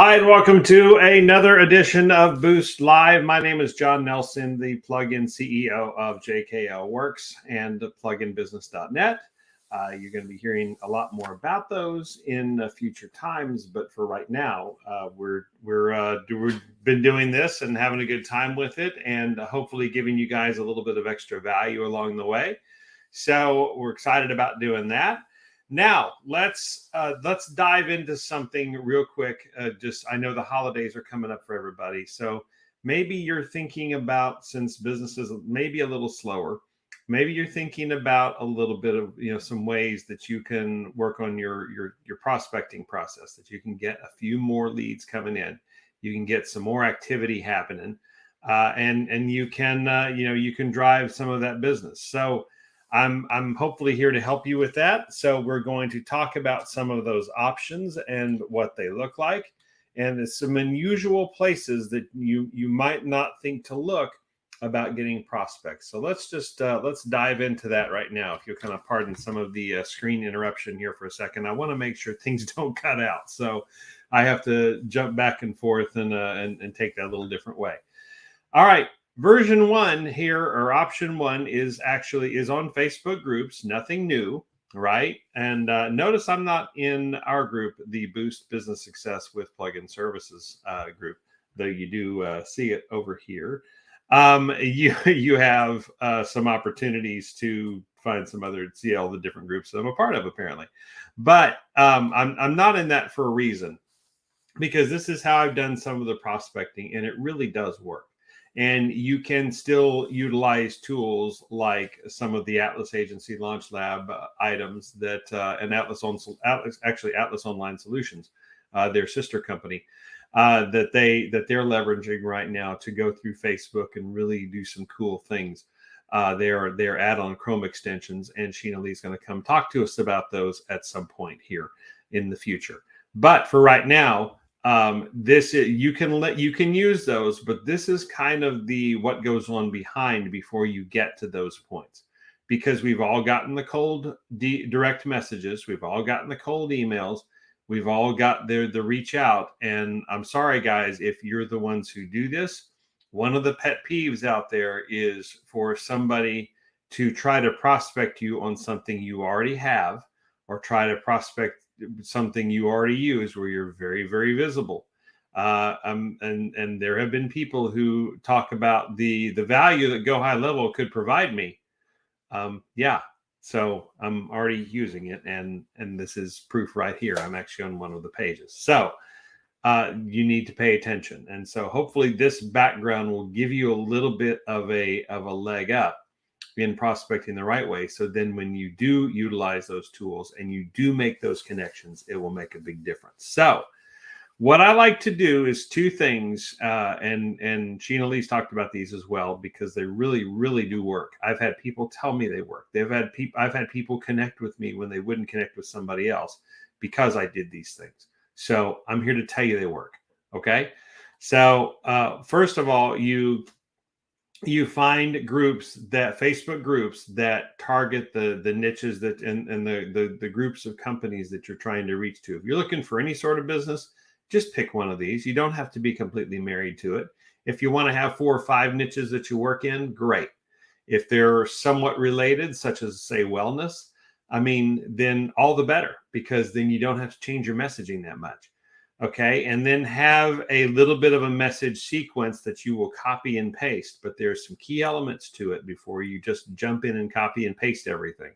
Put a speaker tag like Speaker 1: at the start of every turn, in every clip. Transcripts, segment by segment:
Speaker 1: Hi, and welcome to another edition of Boost Live. My name is John Nelson, the plugin CEO of JKL Works and pluginbusiness.net. You're going to be hearing a lot more about those in future times, but for right now, we've been doing this and having a good time with it, and hopefully giving you guys a little bit of extra value along the way. So we're excited about doing that. Now let's dive into something real quick. I know the holidays are coming up for everybody, so maybe you're thinking about, since business is maybe a little slower, maybe you're thinking about a little bit of some ways that you can work on your prospecting process, that you can get a few more leads coming in, you can get some more activity happening, and you can you can drive some of that business. So I'm hopefully here to help you with that. So we're going to talk about some of those options and what they look like, and some unusual places that you might not think to look about getting prospects. So let's dive into that right now. If you'll kind of pardon some of the screen interruption here for a second, I want to make sure things don't cut out. So I have to jump back and forth and take that a little different way. All right. Version 1 here, or option 1, is on Facebook groups, nothing new, right? And notice I'm not in our group, the Boost Business Success with Plugin Services group, though you do see it over here. You have some opportunities to see all the different groups that I'm a part of, apparently. But I'm not in that for a reason, because this is how I've done some of the prospecting, and it really does work. And you can still utilize tools like some of the Atlas Agency Launch Lab items that and Atlas Online Solutions, their sister company, that they're leveraging right now to go through Facebook and really do some cool things. They're add-on Chrome extensions, and Sheena Lee's going to come talk to us about those at some point here in the future. But for right now, you can use those, but this is kind of what goes on behind before you get to those points, because we've all gotten the cold direct messages, we've all gotten the cold emails, we've all got the reach out. And I'm sorry, guys, if you're the ones who do this, one of the pet peeves out there is for somebody to try to prospect you on something you already have, or try to prospect something you already use where you're very, very visible. And there have been people who talk about the value that Go High Level could provide me. Yeah, so I'm already using it, and this is proof right here. I'm actually on one of the pages. So you need to pay attention. And so hopefully this background will give you a little bit of a leg up in prospecting the right way. So then when you do utilize those tools and you do make those connections, it will make a big difference. So what I like to do is two things, and Sheena Lee's talked about these as well, because they really, really do work. I've had people tell me they work. I've had people connect with me when they wouldn't connect with somebody else because I did these things. So I'm here to tell you they work. Okay. So first of all, you find Facebook groups that target the niches that and the groups of companies that you're trying to reach to. If you're looking for any sort of business, just pick one of these. You don't have to be completely married to it. If you want to have 4 or 5 niches that you work in, great. If they're somewhat related, such as, say, wellness, then all the better, because then you don't have to change your messaging that much. Okay, and then have a little bit of a message sequence that you will copy and paste, but there's some key elements to it before you just jump in and copy and paste everything.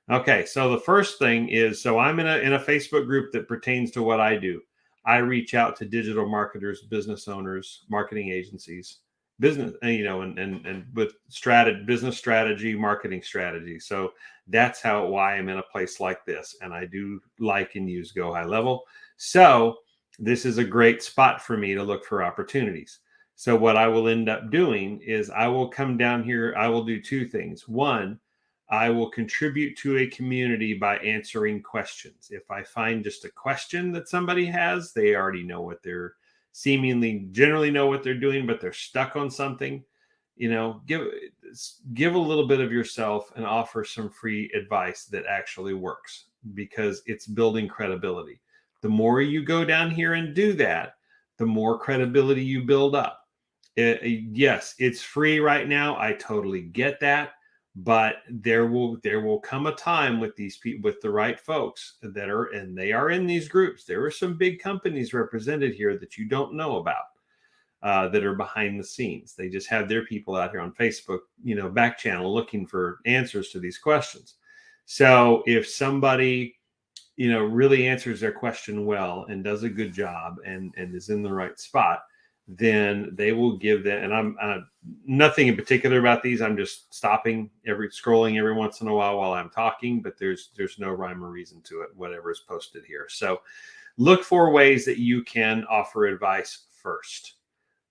Speaker 1: Okay, so the first thing is, so I'm in a Facebook group that pertains to what I do. I reach out to digital marketers, business owners, marketing agencies, business, and with business strategy, marketing strategy. So that's why I'm in a place like this, and I do like and use Go High Level. So this is a great spot for me to look for opportunities. So what I will end up doing is I will come down here. I will do 2 things. One, I will contribute to a community by answering questions. If I find just a question that somebody has, they already know what they're generally know what they're doing, but they're stuck on something. Give a little bit of yourself and offer some free advice that actually works, because it's building credibility. The more you go down here and do that, the more credibility you build up. Yes, it's free right now. I totally get that, but there will come a time with these people, with the right folks that are, and they are in these groups. There are some big companies represented here that you don't know about, that are behind the scenes. They just have their people out here on Facebook, back channel, looking for answers to these questions. So if somebody, really answers their question well and does a good job and is in the right spot, then they will give that. And I'm nothing in particular about these. I'm just scrolling every once in a while I'm talking, but there's no rhyme or reason to it, whatever is posted here. So look for ways that you can offer advice first.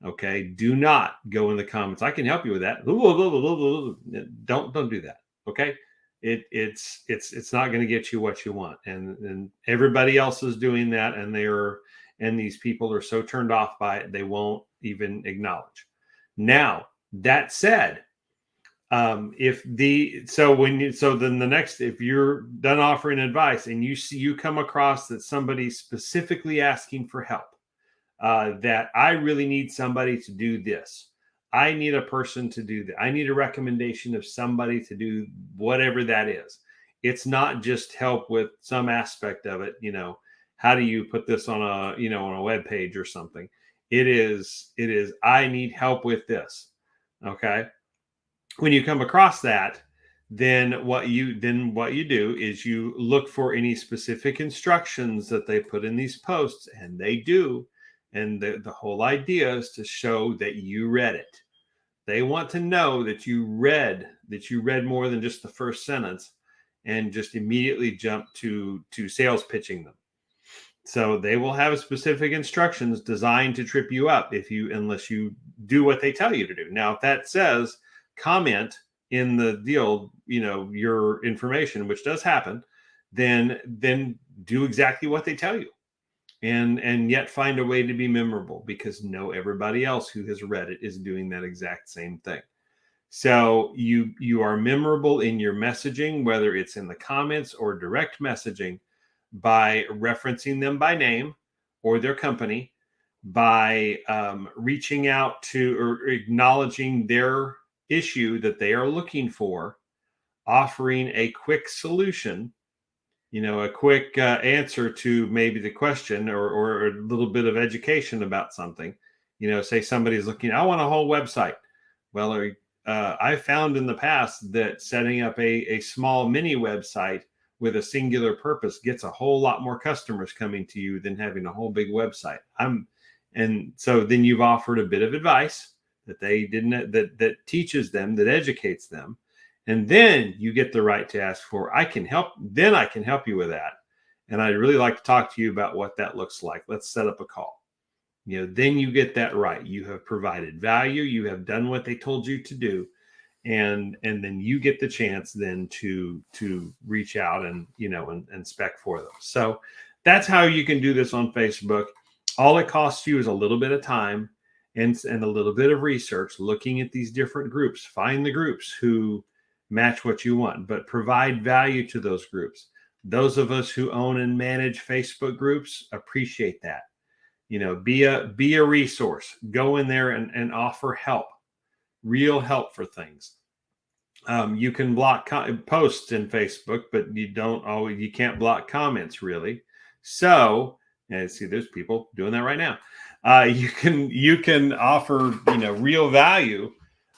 Speaker 1: Okay. Do not go in the comments, I can help you with that. Don't do that. Okay. It's not going to get you what you want. And everybody else is doing that. And these people are so turned off by it, they won't even acknowledge. Now, that said, then the next, if you're done offering advice and you come across that somebody's specifically asking for help, that I really need somebody to do this. I need a person to do that. I need a recommendation of somebody to do whatever that is. It's not just help with some aspect of it. How do you put this on a web page or something? It is, I need help with this. Okay. When you come across that, then what you do is you look for any specific instructions that they put in these posts, and they do. And the whole idea is to show that you read it. They want to know that you read more than just the first sentence and just immediately jump to sales pitching them. So they will have specific instructions designed to trip you up unless you do what they tell you to do. Now, if that says comment in the deal, your information, which does happen, then do exactly what they tell you. And yet find a way to be memorable, because everybody else who has read it is doing that exact same thing. So you are memorable in your messaging, whether it's in the comments or direct messaging, by referencing them by name or their company, by reaching out to or acknowledging their issue that they are looking for, offering a quick solution, a quick answer to maybe the question, or a little bit of education about something. Say somebody's looking, I want a whole website. Well, I found in the past that setting up a small mini website with a singular purpose gets a whole lot more customers coming to you than having a whole big website. And so then you've offered a bit of advice that they didn't, that teaches them, that educates them. And then you get the right to ask for, I can help you with that. And I'd really like to talk to you about what that looks like. Let's set up a call. Then you get that right. You have provided value. You have done what they told you to do. And then you get the chance then to reach out and spec for them. So that's how you can do this on Facebook. All it costs you is a little bit of time and a little bit of research, looking at these different groups. Find the groups who match what you want, but provide value to those groups. Those of us who own and manage Facebook groups appreciate that. Be a resource. Go in there and offer help, real help for things. You can block posts in Facebook, but you can't block comments really. So, and see, there's people doing that right now. You can offer real value,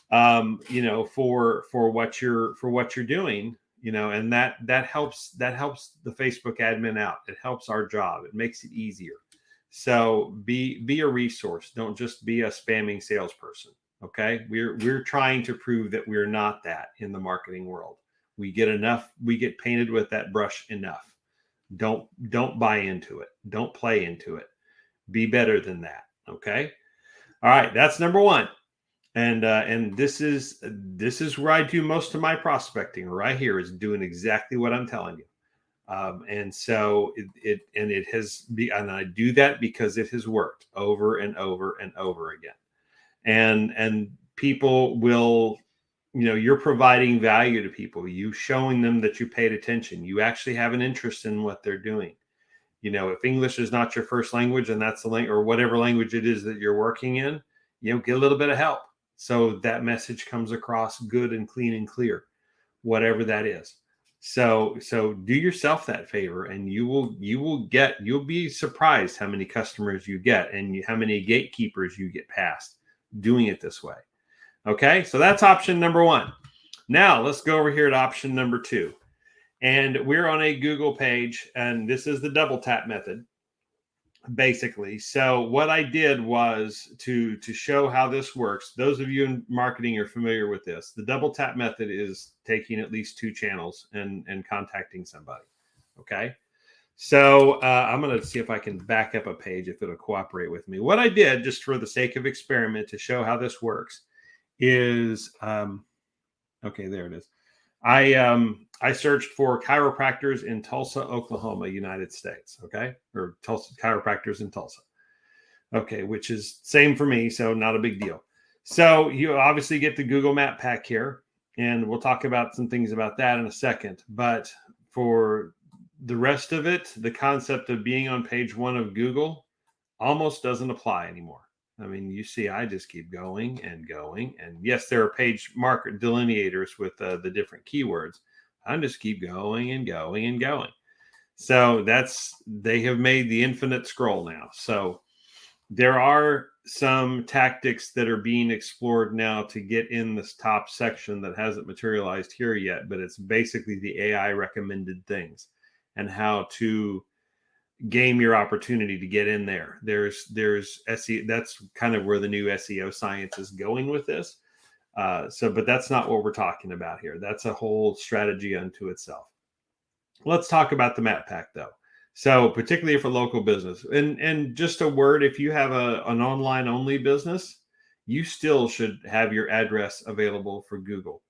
Speaker 1: for what you're doing, and that helps the Facebook admin out. It helps our job. It makes it easier. So be a resource. Don't just be a spamming salesperson. Okay. We're trying to prove that we're not that in the marketing world. We get painted with that brush enough. Don't buy into it. Don't play into it. Be better than that. Okay. All right. That's number one. And this is where I do most of my prospecting right here, is doing exactly what I'm telling you. And so and I do that because it has worked over and over and over again. And people will, you're providing value to people. You showing them that you paid attention. You actually have an interest in what they're doing. If English is not your first language and that's the language or whatever language it is that you're working in, get a little bit of help so that message comes across good and clean and clear, whatever that is. So do yourself that favor, and you'll be surprised how many customers you get and how many gatekeepers you get past doing it this way. Okay, so that's option number one. Now let's go over here to option number two. And we're on a Google page, and this is the double tap method, basically. So what I did was to show how this works. Those of you in marketing are familiar with this. The double tap method is taking at least two channels and contacting somebody. Okay. So I'm going to see if I can back up a page if it'll cooperate with me. What I did, just for the sake of experiment, to show how this works is, okay, there it is. I searched for chiropractors in Tulsa, Oklahoma, United States. Okay. Or Tulsa chiropractors in Tulsa. Okay. Which is same for me. So not a big deal. So you obviously get the Google Map Pack here, and we'll talk about some things about that in a second. But for the rest of it, the concept of being on page one of Google almost doesn't apply anymore. I mean, you see, I just keep going and going. And yes, there are page marker delineators with the different keywords. I just keep going and going and going. So they have made the infinite scroll now. So there are some tactics that are being explored now to get in this top section that hasn't materialized here yet, but it's basically the AI recommended things and how to game your opportunity to get in there. There's SEO. That's kind of where the new SEO science is going with this. But that's not what we're talking about here. That's a whole strategy unto itself. Let's talk about the Map Pack though. So particularly for local business, and just a word, if you have an online only business, you still should have your address available for Google.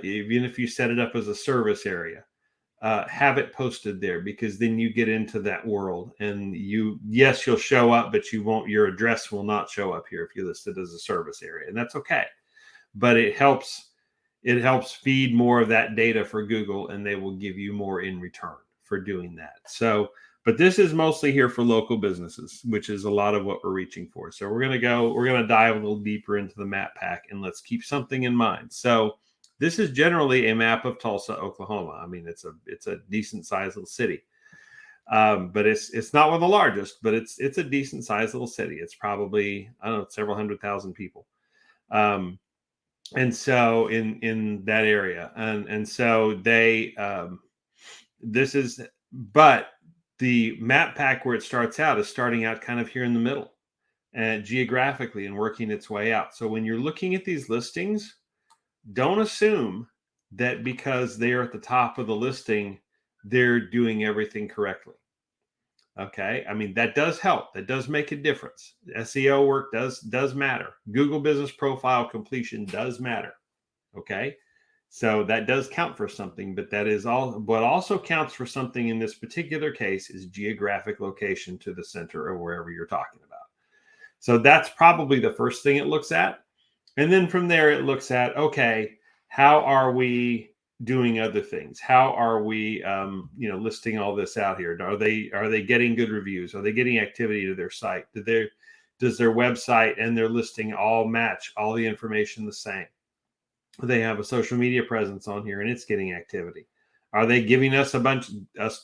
Speaker 1: Even if you set it up as a service area. Have it posted there, because then you get into that world, and you'll show up, but your address will not show up here if you list it as a service area, and that's okay. But it helps feed more of that data for Google, and they will give you more in return for doing that. So, but this is mostly here for local businesses, which is a lot of what we're reaching for. So we're going to dive a little deeper into the Map Pack, and let's keep something in mind. So this is generally a map of Tulsa, Oklahoma. I mean, it's a decent sized little city, but it's not one of the largest, but it's a decent sized little city. It's probably, I don't know, several 100,000 people, and so in that area, and so they but the Map Pack, where it starts out, is starting out kind of here in the middle, and geographically, and working its way out. So when you're looking at these listings, don't assume that because they're at the top of the listing, they're doing everything correctly. Okay. I mean, that does help. That does make a difference. SEO work does matter. Google Business Profile completion does matter. Okay. So that does count for something, but that is all. What also counts for something in this particular case is geographic location to the center of wherever you're talking about. So that's probably the first thing it looks at. And then from there, it looks at, okay, how are we doing other things? How are we, listing all this out here? Are they getting good reviews? Are they getting activity to their site? Does their website and their listing all match all the information the same? They have a social media presence on here, and it's getting activity. Are they giving us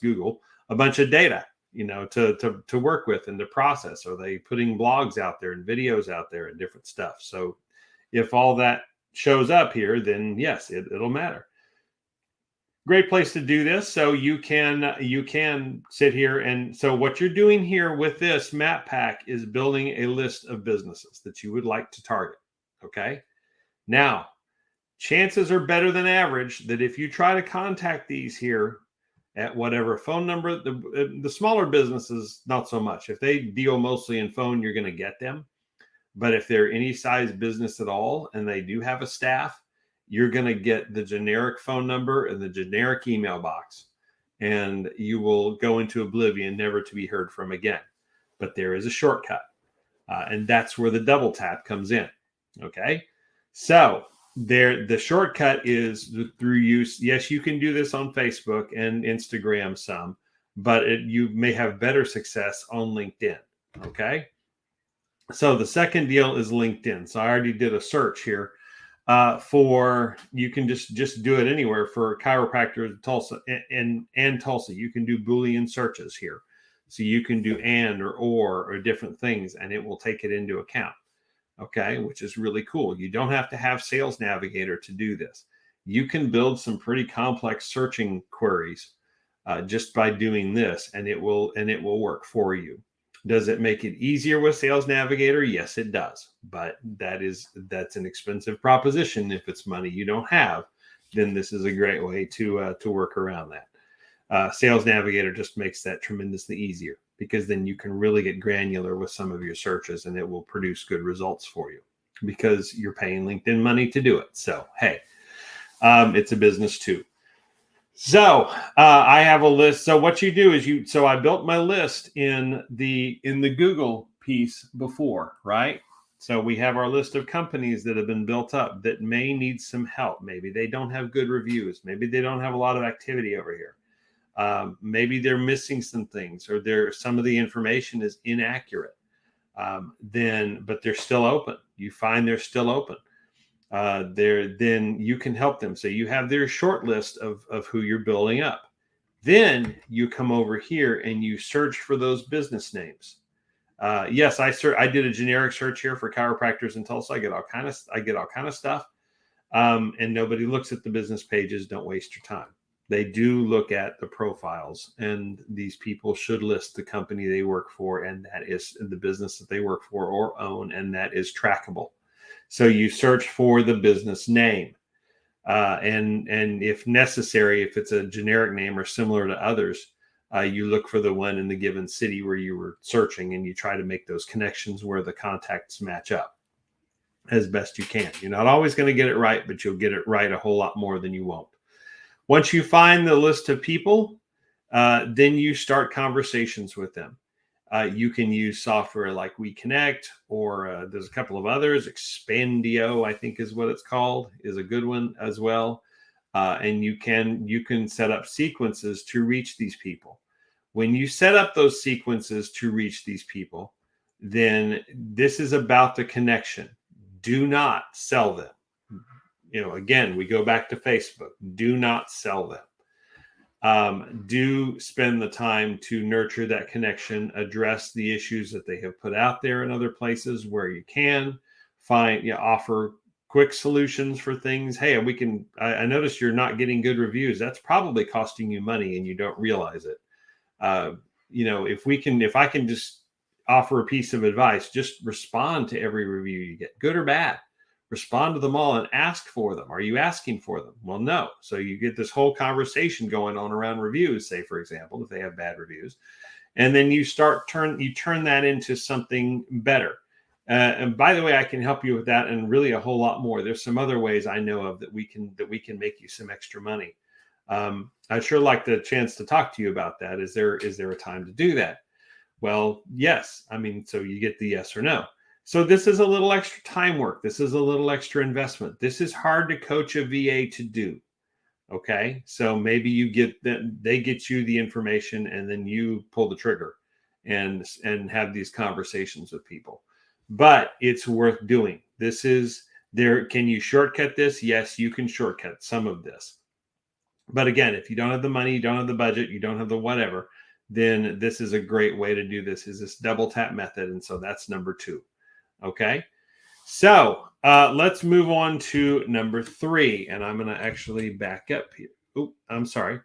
Speaker 1: Google, a bunch of data, to work with and to process? Are they putting blogs out there and videos out there and different stuff? So if all that shows up here, then yes, it'll matter. Great place to do this. So you can sit here, and so what you're doing here with this Map Pack is building a list of businesses that you would like to target. Okay. Now, chances are better than average that if you try to contact these here at whatever phone number, the smaller businesses, not so much. If they deal mostly in phone, you're going to get them. But if they're any size business at all, and they do have a staff, you're going to get the generic phone number and the generic email box, and you will go into oblivion, never to be heard from again. But there is a shortcut, and that's where the double tap comes in. Okay. So the shortcut is through use. Yes, you can do this on Facebook and Instagram some. but you may have better success on LinkedIn. Okay. So the second deal is LinkedIn. So I already did a search here for, you can just do it anywhere for chiropractors Tulsa and Tulsa. You can do Boolean searches here. So you can do and or different things, and it will take it into account. Okay, which is really cool. You don't have to have Sales Navigator to do this. You can build some pretty complex searching queries just by doing this, and it will work for you. Does it make it easier with Sales Navigator? Yes, it does. But that's an expensive proposition. If it's money you don't have, then this is a great way to work around that. Sales Navigator just makes that tremendously easier, because then you can really get granular with some of your searches, and it will produce good results for you because you're paying LinkedIn money to do it. So, hey, it's a business too. So I have a list. So what you do is so I built my list in the Google piece before, right? So we have our list of companies that have been built up that may need some help. Maybe they don't have good reviews. Maybe they don't have a lot of activity over here. Maybe they're missing some things, or some of the information is inaccurate. But they're still open. You find they're still open. Then you can help them. So you have their short list of who you're building up. Then you come over here and you search for those business names. Yes, I did a generic search here for chiropractors in Tulsa. I get all kind of stuff. And nobody looks at the business pages. Don't waste your time. They do look at the profiles, and these people should list the company they work for, and that is the business that they work for or own, and that is trackable. So you search for the business name, and if necessary, if it's a generic name or similar to others, you look for the one in the given city where you were searching, and you try to make those connections where the contacts match up as best you can. You're not always going to get it right, but you'll get it right a whole lot more than you won't. Once you find the list of people, then you start conversations with them. You can use software like WeConnect, or there's a couple of others. Expandio, I think is what it's called, is a good one as well. And you can set up sequences to reach these people. When you set up those sequences to reach these people, then this is about the connection. Do not sell them. Again, we go back to Facebook. Do not sell them. Do spend the time to nurture that connection, address the issues that they have put out there in other places where you can offer quick solutions for things. Hey, I noticed you're not getting good reviews. That's probably costing you money and you don't realize it. If I can just offer a piece of advice, just respond to every review you get, good or bad. Respond to them all and ask for them. Are you asking for them? Well, no. So you get this whole conversation going on around reviews, say, for example, if they have bad reviews. And then you turn that into something better. And by the way, I can help you with that and really a whole lot more. There's some other ways I know of that we can make you some extra money. I'd sure like the chance to talk to you about that. Is there a time to do that? Well, yes. So you get the yes or no. So this is a little extra time work. This is a little extra investment. This is hard to coach a VA to do. Okay. So maybe they get you the information and then you pull the trigger and have these conversations with people, but it's worth doing. This is there. Can you shortcut this? Yes, you can shortcut some of this. But again, if you don't have the money, you don't have the budget, you don't have the whatever, then this is a great way to do this, is this double tap method. And so that's number 2. Okay, so let's move on to number 3, and I'm going to actually back up here. Oh, I'm sorry.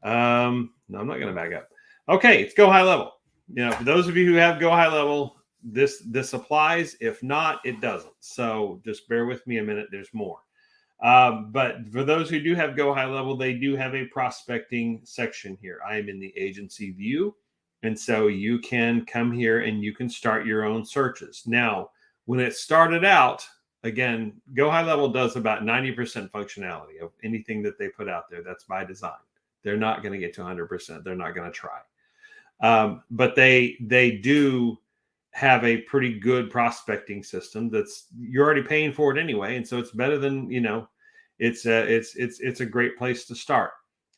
Speaker 1: No, I'm not going to back up. Okay, it's Go High Level. For those of you who have Go High Level, this applies. If not, it doesn't. So just bear with me a minute. There's more. But for those who do have Go High Level, they do have a prospecting section here. I am in the agency view. And so you can come here and you can start your own searches. Now, when it started out, again, Go High Level does about 90% functionality of anything that they put out there. That's by design. They're not going to get to 100%. They're not going to try. But they do have a pretty good prospecting system you're already paying for it anyway. And so it's better than, it's a great place to start.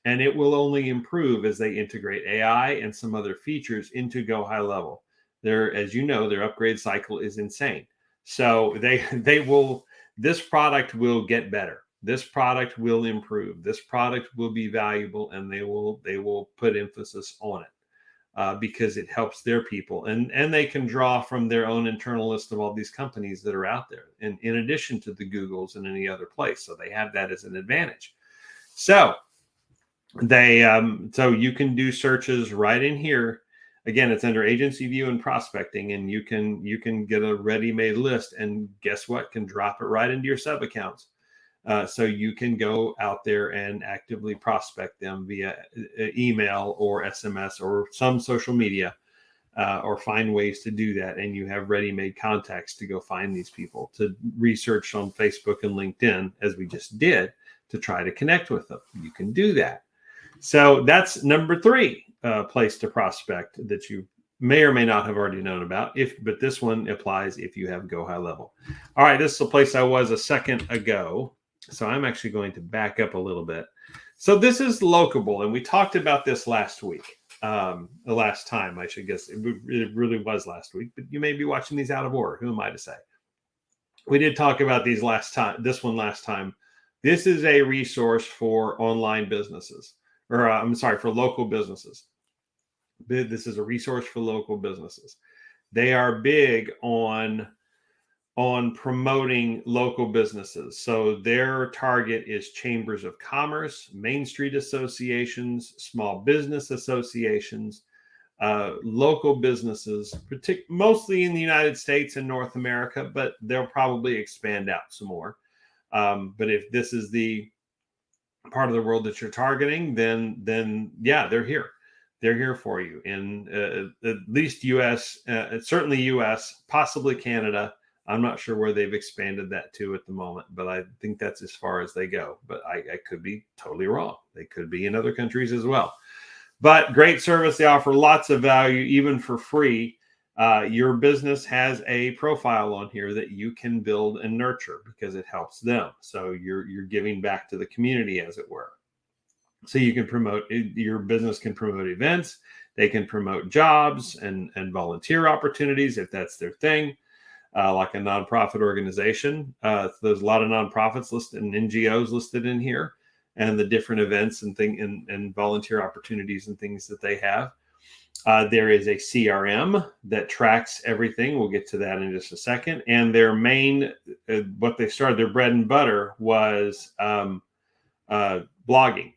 Speaker 1: and it will only improve as they integrate AI and some other features into Go High Level. As you know, their upgrade cycle is insane. So this product will get better. This product will improve. This product will be valuable, and they will put emphasis on it. Because it helps their people, and they can draw from their own internal list of all these companies that are out there, and in addition to the Googles and any other place. So they have that as an advantage. So so you can do searches right in here. Again, it's under Agency View and Prospecting, and you can get a ready-made list, and guess what? Can drop it right into your sub accounts. So you can go out there and actively prospect them via email or SMS or some social media, or find ways to do that. And you have ready-made contacts to go find these people, to research on Facebook and LinkedIn, as we just did, to try to connect with them. You can do that. So that's number 3 place to prospect that you may or may not have already known about. But this one applies if you have Go High Level. All right, this is the place I was a second ago. So I'm actually going to back up a little bit. So this is Locable, and we talked about this last week. The last time, I should guess. It really was last week, but you may be watching these out of order. Who am I to say? We did talk about these last time. This one last time. This is a resource for online businesses, or I'm sorry, for local businesses. This is a resource for local businesses. They are big on promoting local businesses. So their target is chambers of commerce, Main Street associations, small business associations, local businesses, mostly in the United States and North America, but they'll probably expand out some more. But if this is the part of the world that you're targeting, then yeah, they're here. They're here for you in at least US, certainly US, possibly Canada. I'm not sure where they've expanded that to at the moment, but I think that's as far as they go. But I could be totally wrong. They could be in other countries as well. But great service. They offer lots of value, even for free. Your business has a profile on here that you can build and nurture because it helps them. So you're giving back to the community, as it were. So you can promote, your business can promote events. They can promote jobs and volunteer opportunities if that's their thing. Like a nonprofit organization. There's a lot of nonprofits listed and NGOs listed in here, and the different events and volunteer opportunities and things that they have. There is a CRM that tracks everything. We'll get to that in just a second. And their main, what they started, their bread and butter was blogging.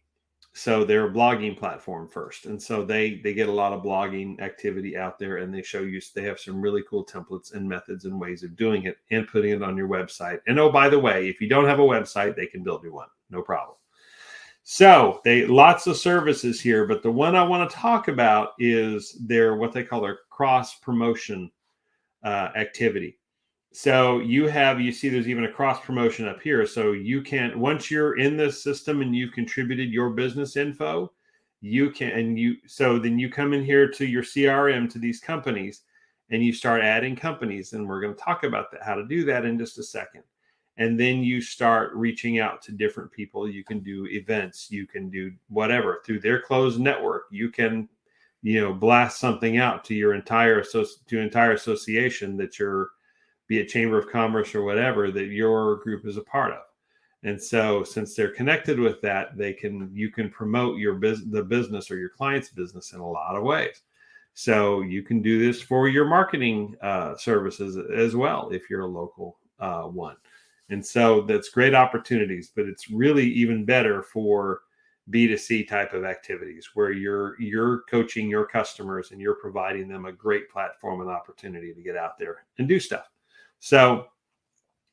Speaker 1: So they're a blogging platform first. And so they get a lot of blogging activity out there, and they show you, they have some really cool templates and methods and ways of doing it and putting it on your website. And oh, by the way, if you don't have a website, they can build you one. No problem. So lots of services here, but the one I want to talk about is what they call their cross promotion activity. So you see there's even a cross promotion up here. So you can, once you're in this system and you've contributed your business info, so then you come in here to your CRM, to these companies, and you start adding companies. And we're going to talk about how to do that in just a second. And then you start reaching out to different people. You can do events, you can do whatever through their closed network. You can, blast something out to your entire association that be it Chamber of Commerce or whatever, that your group is a part of. And so since they're connected with that, you can promote the business or your client's business in a lot of ways. So you can do this for your marketing services as well, if you're a local one. And so that's great opportunities, but it's really even better for B2C type of activities where you're coaching your customers and you're providing them a great platform and opportunity to get out there and do stuff. So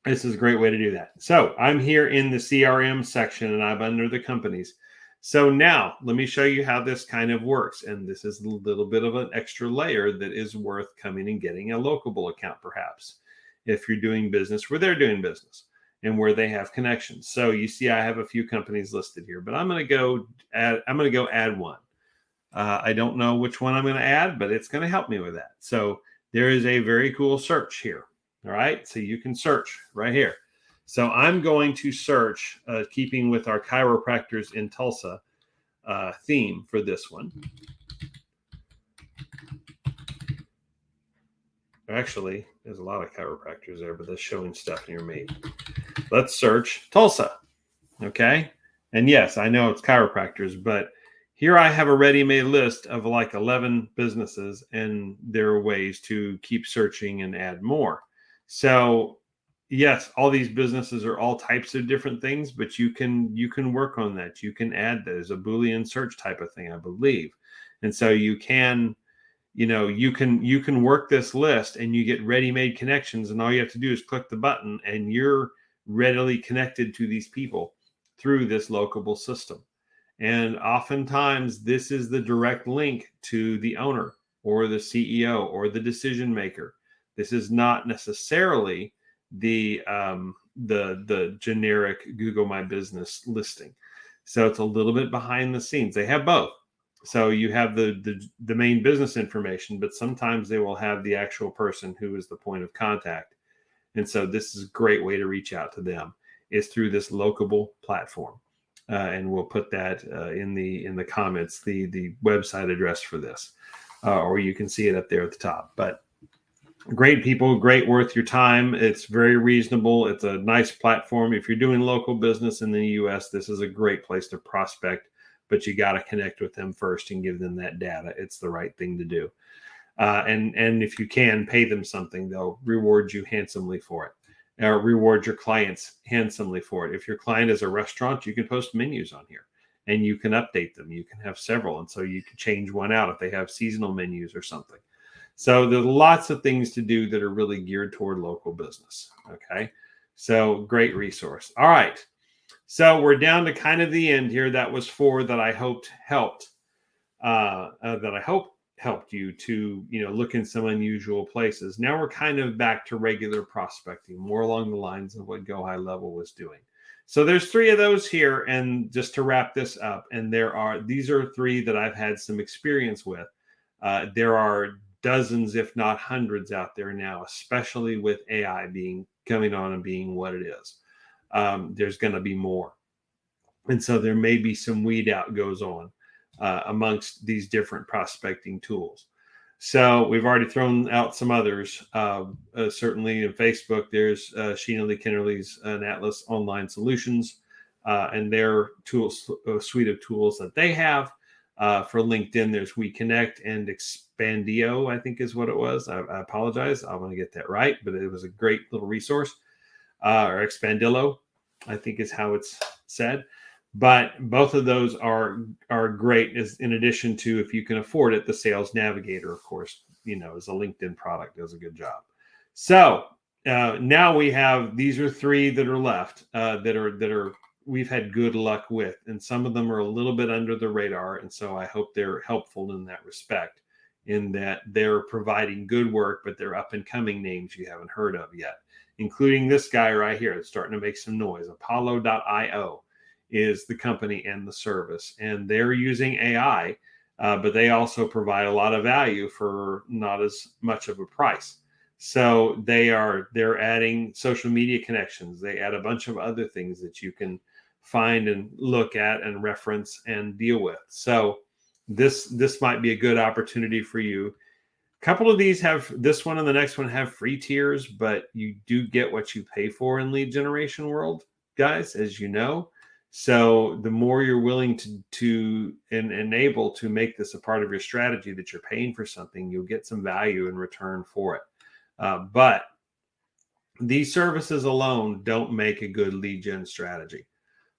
Speaker 1: this is a great way to do that. So I'm here in the CRM section and I'm under the companies. So now let me show you how this kind of works. And this is a little bit of an extra layer that is worth coming and getting a Locable account, perhaps, if you're doing business where they're doing business and where they have connections. So you see, I have a few companies listed here, but I'm going to go add one. I don't know which one I'm going to add, but it's going to help me with that. So there is a very cool search here. All right. So you can search right here. So I'm going to search, keeping with our chiropractors in Tulsa. theme for this one. Actually, there's a lot of chiropractors there, but that's showing stuff near me. Let's search Tulsa. Okay. And yes, I know it's chiropractors, but here I have a ready-made list of like 11 businesses, and there are ways to keep searching and add more. So yes, all these businesses are all types of different things, but you can work on that. You can add those, a Boolean search type of thing, I believe. And so you can work this list and you get ready-made connections, and all you have to do is click the button and you're readily connected to these people through this Locable system. And oftentimes this is the direct link to the owner or the CEO or the decision maker. This is not necessarily the generic Google My Business listing. So it's a little bit behind the scenes. They have both. So you have the main business information, but sometimes they will have the actual person who is the point of contact. And so this is a great way to reach out to them, is through this Locable platform. And we'll put that in the comments, the website address for this, or you can see it up there at the top. But great people, great, worth your time. It's very reasonable. It's a nice platform. If you're doing local business in the US, this is a great place to prospect, but you got to connect with them first and give them that data. It's the right thing to do. And if you can pay them something, they'll reward you handsomely for it. Reward your clients handsomely for it. If your client is a restaurant, you can post menus on here and you can update them. You can have several. And so you can change one out if they have seasonal menus or something. So there's lots of things to do that are really geared toward local business. Okay. So great resource. All right. So we're down to kind of the end here. That was 4 that I hoped helped, helped you to, look in some unusual places. Now we're kind of back to regular prospecting, more along the lines of what Go High Level was doing. So there's 3 of those here. And just to wrap this up, and these are 3 that I've had some experience with. There are dozens, if not hundreds out there now, especially with AI coming on and being what it is. There's going to be more. And so there may be some weed out goes on amongst these different prospecting tools. So we've already thrown out some others. Certainly in Facebook, there's Sheena Lee Kennerly's Atlas Online Solutions and their tools, suite of tools that they have. For LinkedIn, there's WeConnect and Expandio, I think is what it was. I apologize. I want to get that right, but it was a great little resource. Or Expandillo, I think is how it's said. But both of those are great, as in addition to, if you can afford it, the Sales Navigator, of course, is a LinkedIn product, does a good job. So now we have, these are 3 that are left that are we've had good luck with, and some of them are a little bit under the radar. And so I hope they're helpful in that respect, in that they're providing good work, but they're up and coming names you haven't heard of yet, including this guy right here that's starting to make some noise. Apollo.io is the company and the service, and they're using AI, but they also provide a lot of value for not as much of a price. So they're adding social media connections. They add a bunch of other things that you can find and look at and reference and deal with. So this might be a good opportunity for you. A couple of these this one and the next one have free tiers, but you do get what you pay for in lead generation world, guys, as you know. So the more you're willing to enable to make this a part of your strategy, that you're paying for something, you'll get some value in return for it. But these services alone don't make a good lead gen strategy.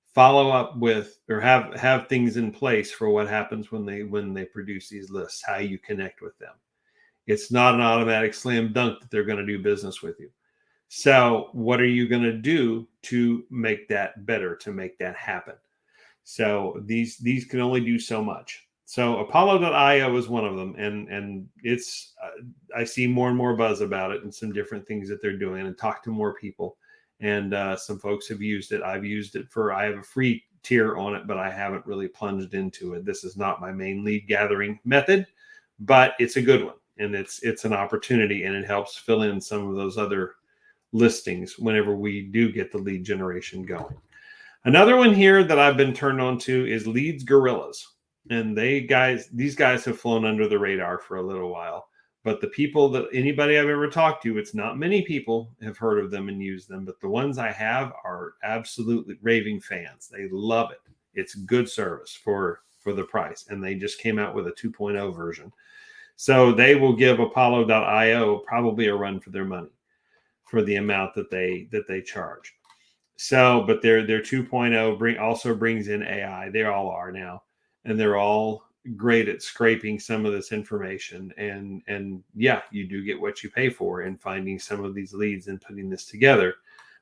Speaker 1: Follow up with, or have things in place for what happens when they produce these lists, how you connect with them. It's not an automatic slam dunk that they're going to do business with you. So what are you going to do to make that better, to make that happen? So these can only do so much. So Apollo.io is one of them, and it's I see more and more buzz about it and some different things that they're doing, and talk to more people. And some folks have used it. I've used it I have a free tier on it, but I haven't really plunged into it. This is not my main lead gathering method, but it's a good one, and it's an opportunity, and it helps fill in some of those other listings whenever we do get the lead generation going. Another one here that I've been turned on to is Leads Gorillas. and these guys have flown under the radar for a little while. But the people that anybody I've ever talked to, it's not many people have heard of them and used them, but the ones I have are absolutely raving fans. They love it. It's good service for the price, and they just came out with a 2.0 version. So they will give Apollo.io probably a run for their money for the amount that they charge. So, but their 2.0 also brings in AI. They all are now, and they're all great at scraping some of this information. And yeah, you do get what you pay for in finding some of these leads and putting this together.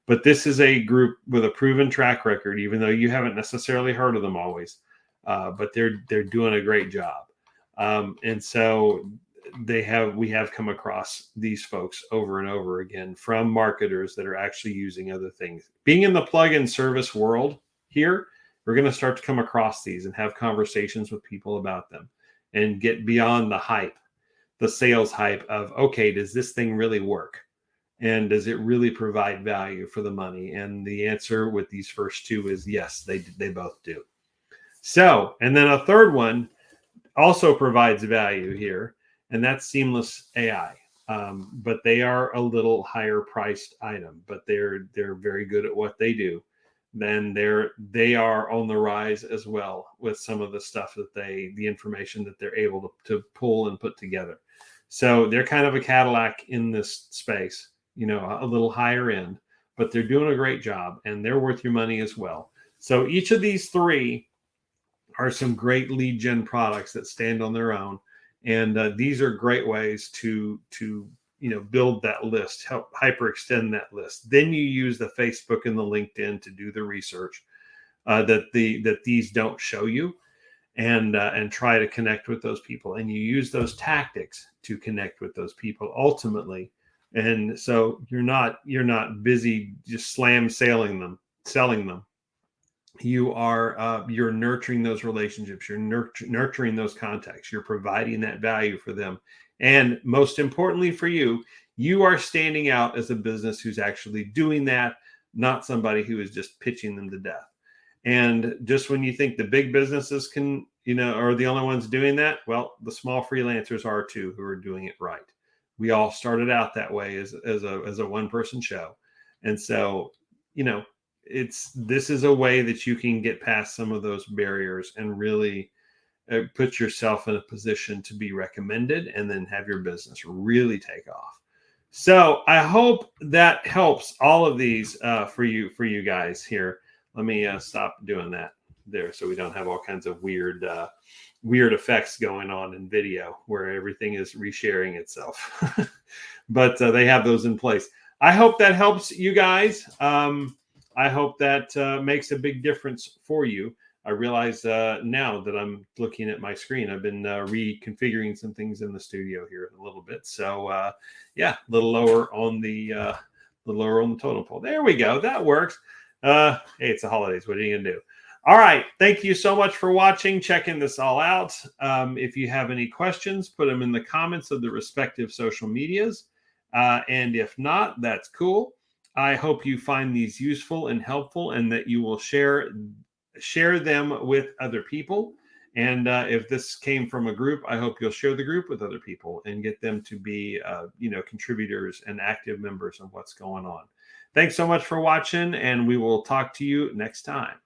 Speaker 1: But this is a group with a proven track record, even though you haven't necessarily heard of them always. But they're doing a great job. And so we have come across these folks over and over again from marketers that are actually using other things. Being in the plug-in service world here, we're going to start to come across these and have conversations with people about them and get beyond the hype, the sales hype of, okay, does this thing really work? And does it really provide value for the money? And the answer with these first two is yes, they both do. So, and then a third one also provides value here, and that's Seamless AI. But they are a little higher priced item, but they're very good at what they do. Then they are on the rise as well with some of the stuff that the information that they're able to pull and put together. So they're kind of a Cadillac in this space, a little higher end, but they're doing a great job and they're worth your money as well. So each of these three are some great lead gen products that stand on their own. And these are great ways to build that list, help hyperextend that list. Then you use the Facebook and the LinkedIn to do the research that these don't show you, and try to connect with those people. And you use those tactics to connect with those people ultimately. And so you're not busy just selling them. You're nurturing those relationships. You're nurturing those contacts. You're providing that value for them. And most importantly for you, you are standing out as a business who's actually doing that, not somebody who is just pitching them to death. And just when you think the big businesses are the only ones doing that, well, the small freelancers are too, who are doing it right. We all started out that way as a one-person show. And so, this is a way that you can get past some of those barriers and really put yourself in a position to be recommended and then have your business really take off. So I hope that helps all of these for you guys here. Let me stop doing that there so we don't have all kinds of weird effects going on in video where everything is resharing itself. But they have those in place. I hope that helps you guys. I hope that makes a big difference for you. I realize now that I'm looking at my screen, I've been reconfiguring some things in the studio here a little bit. So yeah, a little lower on the totem pole. There we go. That works. Hey, it's the holidays. What are you gonna do? All right. Thank you so much for watching, checking this all out. If you have any questions, put them in the comments of the respective social medias. And if not, that's cool. I hope you find these useful and helpful and that you will share them with other people. And if this came from a group, I hope you'll share the group with other people and get them to be, contributors and active members of what's going on. Thanks so much for watching, and we will talk to you next time.